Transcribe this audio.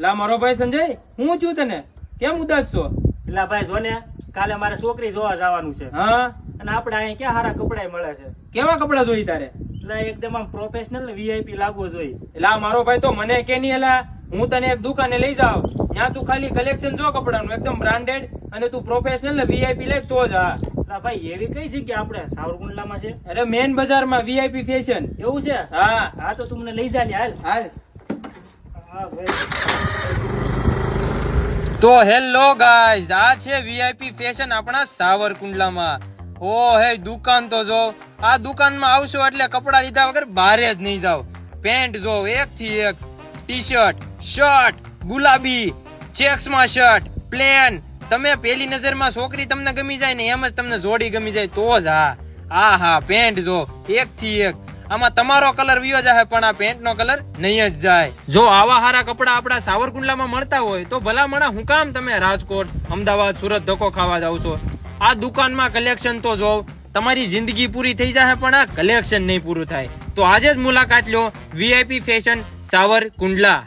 લા મારો ભાઈ સંજય, હું છું તને કેમ ઉદાસ છો? એટલે ભાઈ જો ને, કાલે મારે છોકરી જોવા જવાનું છે. હા, અને આપણે અહીંયા ક્યાં સારા કપડા મળે છે. કેવા કપડા જોઈ તારે? એટલે એકદમ આમ પ્રોફેશનલ ને વીઆઈપી લાગવો જોઈએ. લા મારો ભાઈ તો મને કે નહીં, એલા હું તને એક દુકાને લઈ જાઉં, ત્યાં તું ખાલી કલેક્શન જો કપડાનું એકદમ બ્રાન્ડેડ, અને તું પ્રોફેશનલ ને વીઆઈપી લે તો જ. હા એટલે ભાઈ એવી કઈ જગ્યા આપણે સાવરકુંડલામાં છે? અરે મેન બજારમાં વીઆઈપી ફેશન. એવું છે? હા હા તો તું મને લઈ જા ને હાલ. હાલ. હા ભાઈ. તો હેલો ગાઈઝ, આ છે વીઆઈપી ફેશન આપણા સાવરકુંડલામાં. ઓ હે દુકાન તો જો, આ દુકાનમાં આવશો એટલે કપડા લીધા વગર બહાર જ નહીં જાવ. પેન્ટ જો એક થી એક, ટી શર્ટ, શર્ટ, ગુલાબી, ચેક્સમાં શર્ટ, પ્લેન. તમે પેલી નજરમાં છોકરી તમને ગમી જાય ને એમ જ તમને જોડી ગમી જાય તો જ. હા પેન્ટ જો એક થી એક. આમાં તમારો કલર વિયો જાય પણ આ પેન્ટ નો કલર નહીં જ જાય. જો આવા હારા કપડા આપડા સાવરકુંડલામાં મળતા હોય તો ભલામણા હું કામ તમે રાજકોટ, અમદાવાદ, સુરત ધક્કો ખાવા જાવ છો? આ દુકાનમાં કલેક્શન તો જોવ, તમારી જિંદગી પૂરી થઈ જાય પણ આ કલેક્શન નહીં પૂરું થાય. તો આજે જ મુલાકાત લો વીઆઈપી ફેશન સાવરકુંડલા.